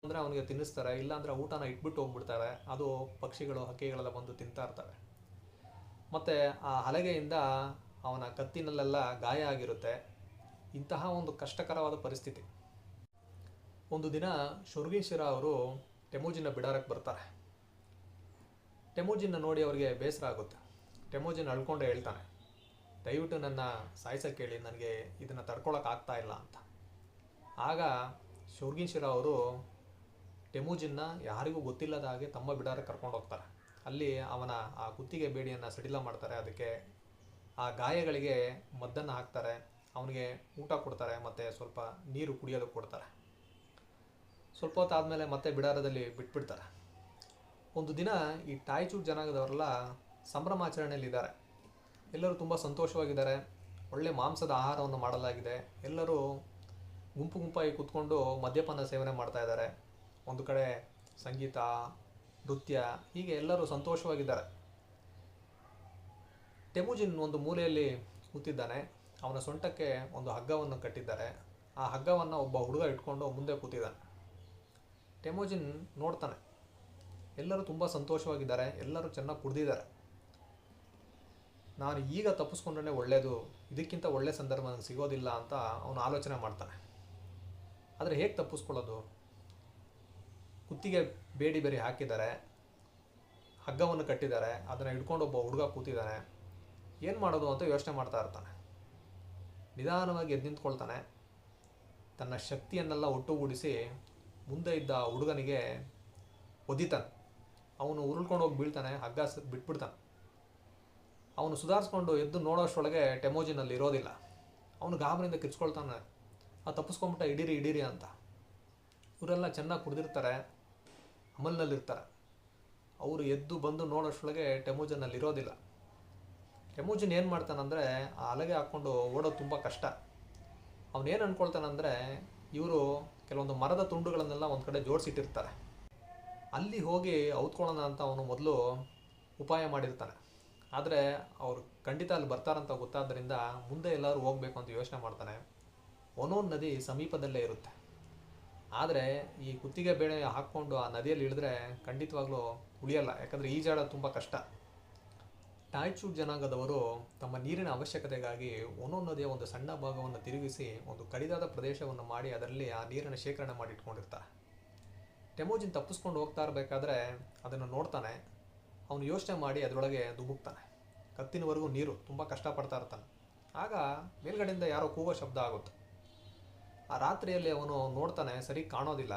ಅಂದರೆ ಅವನಿಗೆ ತಿನ್ನಿಸ್ತಾರೆ, ಇಲ್ಲಾಂದರೆ ಊಟನ ಇಟ್ಬಿಟ್ಟು ಹೋಗ್ಬಿಡ್ತಾರೆ. ಅದು ಪಕ್ಷಿಗಳು ಹಕ್ಕಿಗಳೆಲ್ಲ ಬಂದು ತಿಂತಾ ಇರ್ತವೆ. ಮತ್ತು ಆ ಹಲಗೆಯಿಂದ ಅವನ ಕತ್ತಿನಲ್ಲೆಲ್ಲ ಗಾಯ ಆಗಿರುತ್ತೆ. ಇಂತಹ ಒಂದು ಕಷ್ಟಕರವಾದ ಪರಿಸ್ಥಿತಿ. ಒಂದು ದಿನ ಶುರ್ಗಿನ್ ಶಿರಾ ಅವರು ಟೆಮುಜಿನ ಬಿಡಾರಕ್ಕೆ ಬರ್ತಾರೆ. ಟೆಮುಜಿನ ನೋಡಿ ಅವರಿಗೆ ಬೇಸರ ಆಗುತ್ತೆ. ಟೆಮುಜಿನ್ ಅಳ್ಕೊಂಡೆ ಹೇಳ್ತಾನೆ, ದಯವಿಟ್ಟು ನನ್ನ ಸಾಯಿಸೋಕ್ಕೆ ಹೇಳಿ, ನನಗೆ ಇದನ್ನು ತಡ್ಕೊಳಕ್ಕೆ ಆಗ್ತಾ ಇಲ್ಲ ಅಂತ. ಆಗ ಶುರ್ಗಿನ್ ಶಿರಾ ಅವರು ಟೆಮುಜಿನ್ನ ಯಾರಿಗೂ ಗೊತ್ತಿಲ್ಲದ ಹಾಗೆ ತಮ್ಮ ಬಿಡಾರಕ್ಕೆ ಕರ್ಕೊಂಡು ಹೋಗ್ತಾರೆ. ಅಲ್ಲಿ ಅವನ ಆ ಕುತ್ತಿಗೆ ಬೇಡಿಯನ್ನು ಸಡಿಲ ಮಾಡ್ತಾರೆ. ಅದಕ್ಕೆ ಆ ಗಾಯಗಳಿಗೆ ಮದ್ದನ್ನು ಹಾಕ್ತಾರೆ. ಅವನಿಗೆ ಊಟ ಕೊಡ್ತಾರೆ ಮತ್ತು ಸ್ವಲ್ಪ ನೀರು ಕುಡಿಯೋದಕ್ಕೆ ಕೊಡ್ತಾರೆ. ಸ್ವಲ್ಪ ಹೊತ್ತಾದಮೇಲೆ ಮತ್ತೆ ಬಿಡಾರದಲ್ಲಿ ಬಿಟ್ಬಿಡ್ತಾರೆ. ಒಂದು ದಿನ ಈ ಟಾಯ್ಚೂರ್ ಜನಾಂಗದವರೆಲ್ಲ ಸಂಭ್ರಮಾಚರಣೆಯಲ್ಲಿದ್ದಾರೆ. ಎಲ್ಲರೂ ತುಂಬ ಸಂತೋಷವಾಗಿದ್ದಾರೆ. ಒಳ್ಳೆ ಮಾಂಸದ ಆಹಾರವನ್ನು ಮಾಡಲಾಗಿದೆ. ಎಲ್ಲರೂ ಗುಂಪು ಗುಂಪಾಗಿ ಕೂತ್ಕೊಂಡು ಮದ್ಯಪಾನ ಸೇವನೆ ಮಾಡ್ತಾ ಇದ್ದಾರೆ. ಒಂದು ಕಡೆ ಸಂಗೀತ, ನೃತ್ಯ, ಹೀಗೆ ಎಲ್ಲರೂ ಸಂತೋಷವಾಗಿದ್ದಾರೆ. ಟೆಮುಜಿನ್ ಒಂದು ಮೂಲೆಯಲ್ಲಿ ಕೂತಿದ್ದಾನೆ. ಅವನ ಸೊಂಟಕ್ಕೆ ಒಂದು ಹಗ್ಗವನ್ನು ಕಟ್ಟಿದ್ದಾರೆ. ಆ ಹಗ್ಗವನ್ನು ಒಬ್ಬ ಹುಡುಗ ಇಟ್ಕೊಂಡು ಮುಂದೆ ಕೂತಿದ್ದಾನೆ. ಟೆಮುಜಿನ್ ನೋಡ್ತಾನೆ, ಎಲ್ಲರೂ ತುಂಬ ಸಂತೋಷವಾಗಿದ್ದಾರೆ, ಎಲ್ಲರೂ ಚೆನ್ನಾಗಿ ಕುಡ್ದಿದ್ದಾರೆ. ನಾನು ಈಗ ತಪ್ಪಿಸ್ಕೊಂಡ್ರೆ ಒಳ್ಳೆಯದು, ಇದಕ್ಕಿಂತ ಒಳ್ಳೆಯ ಸಂದರ್ಭ ನನಗೆ ಸಿಗೋದಿಲ್ಲ ಅಂತ ಅವನು ಆಲೋಚನೆ ಮಾಡ್ತಾನೆ. ಆದರೆ ಹೇಗೆ ತಪ್ಪಿಸ್ಕೊಳ್ಳೋದು? ಕುತ್ತಿಗೆ ಬೇಡಿ ಬೇರೆ ಹಾಕಿದ್ದಾರೆ, ಹಗ್ಗವನ್ನು ಕಟ್ಟಿದ್ದಾರೆ, ಅದನ್ನು ಹಿಡ್ಕೊಂಡು ಒಬ್ಬ ಹುಡುಗ ಕೂತಿದ್ದಾನೆ. ಏನು ಮಾಡೋದು ಅಂತ ಯೋಚನೆ ಮಾಡ್ತಾ ಇರ್ತಾನೆ. ನಿಧಾನವಾಗಿ ಎದ್ದು ನಿಂತ್ಕೊಳ್ತಾನೆ. ತನ್ನ ಶಕ್ತಿಯನ್ನೆಲ್ಲ ಒಟ್ಟುಗೂಡಿಸಿ ಮುಂದೆ ಇದ್ದ ಹುಡುಗನಿಗೆ ಒದಿತಾನೆ. ಅವನು ಉರುಳ್ಕೊಂಡು ಹೋಗಿ ಬೀಳ್ತಾನೆ. ಹಗ್ಗ ಬಿಟ್ಬಿಡ್ತಾನೆ. ಅವನು ಸುಧಾರಿಸ್ಕೊಂಡು ಎದ್ದು ನೋಡೋಷ್ಟರೊಳಗೆ ಟೆಮುಜಿನಲ್ಲಿ ಇರೋದಿಲ್ಲ. ಅವನು ಗಾಬರಿಯಿಂದ ಕಿರ್ಚ್ಕೊಳ್ತಾನೆ, ತಪ್ಪಿಸ್ಕೊಂಬಿಟ್ಟ, ಇಡೀರಿ ಅಂತ. ಇವರೆಲ್ಲ ಚೆನ್ನಾಗಿ ಕುಡಿದಿರ್ತಾರೆ, ಅಮಲ್ನಲ್ಲಿರ್ತಾರೆ. ಅವರು ಎದ್ದು ಬಂದು ನೋಡೋಷ್ಟರೊಳಗೆ ಟೆಮುಜಿನಲ್ಲಿ ಇರೋದಿಲ್ಲ. ಟೆಮುಜಿನ್ ಏನು ಮಾಡ್ತಾನಂದರೆ ಆ ಹಲಗೆ ಹಾಕ್ಕೊಂಡು ಓಡೋದು ತುಂಬ ಕಷ್ಟ. ಅವನೇನು ಅಂದ್ಕೊಳ್ತಾನಂದರೆ ಇವರು ಕೆಲವೊಂದು ಮರದ ತುಂಡುಗಳನ್ನೆಲ್ಲ ಒಂದು ಕಡೆ ಜೋಡಿಸಿಟ್ಟಿರ್ತಾರೆ, ಅಲ್ಲಿ ಹೋಗಿ ಔತ್ಕೊಳ್ಳೋಣ ಅಂತ ಅವನು ಮೊದಲು ಉಪಾಯ ಮಾಡಿರ್ತಾನೆ. ಆದರೆ ಅವರು ಖಂಡಿತ ಅಲ್ಲಿ ಬರ್ತಾರಂತ ಗೊತ್ತಾದ್ದರಿಂದ ಮುಂದೆ ಎಲ್ಲರೂ ಹೋಗಬೇಕು ಅಂತ ಯೋಚನೆ ಮಾಡ್ತಾನೆ. ಒನೋನ್ ನದಿ ಸಮೀಪದಲ್ಲೇ ಇರುತ್ತೆ. ಆದರೆ ಈ ಕುತ್ತಿಗೆ ಬೇಳೆ ಹಾಕ್ಕೊಂಡು ಆ ನದಿಯಲ್ಲಿ ಇಳಿದ್ರೆ ಖಂಡಿತವಾಗ್ಲೂ ಉಳಿಯಲ್ಲ, ಯಾಕಂದರೆ ಈಜಾಡೋದು ತುಂಬ ಕಷ್ಟ. ಟಾಯ್ಚೂರ್ ಜನಾಂಗದವರು ತಮ್ಮ ನೀರಿನ ಅವಶ್ಯಕತೆಗಾಗಿ ಒನೋನ್ ನದಿಯ ಒಂದು ಸಣ್ಣ ಭಾಗವನ್ನು ತಿರುಗಿಸಿ ಒಂದು ಕಡಿದಾದ ಪ್ರದೇಶವನ್ನು ಮಾಡಿ ಅದರಲ್ಲಿ ಆ ನೀರನ್ನು ಶೇಖರಣೆ ಮಾಡಿ ಇಟ್ಕೊಂಡಿರ್ತಾರೆ. ಟೆಮುಜಿನ್ ತಪ್ಪಿಸ್ಕೊಂಡು ಹೋಗ್ತಾ ಇರಬೇಕಾದ್ರೆ ಅದನ್ನು ನೋಡ್ತಾನೆ. ಅವನು ಯೋಚನೆ ಮಾಡಿ ಅದರೊಳಗೆ ಧುಮುಕ್ತಾನೆ. ಕತ್ತಿನವರೆಗೂ ನೀರು, ತುಂಬ ಕಷ್ಟಪಡ್ತಾ ಇರ್ತಾನೆ. ಆಗ ಮೇಲ್ಗಡೆಯಿಂದ ಯಾರೋ ಕೂಗೋ ಶಬ್ದ ಆಗುತ್ತೆ. ಆ ರಾತ್ರಿಯಲ್ಲಿ ಅವನು ನೋಡ್ತಾನೆ, ಸರಿ ಕಾಣೋದಿಲ್ಲ.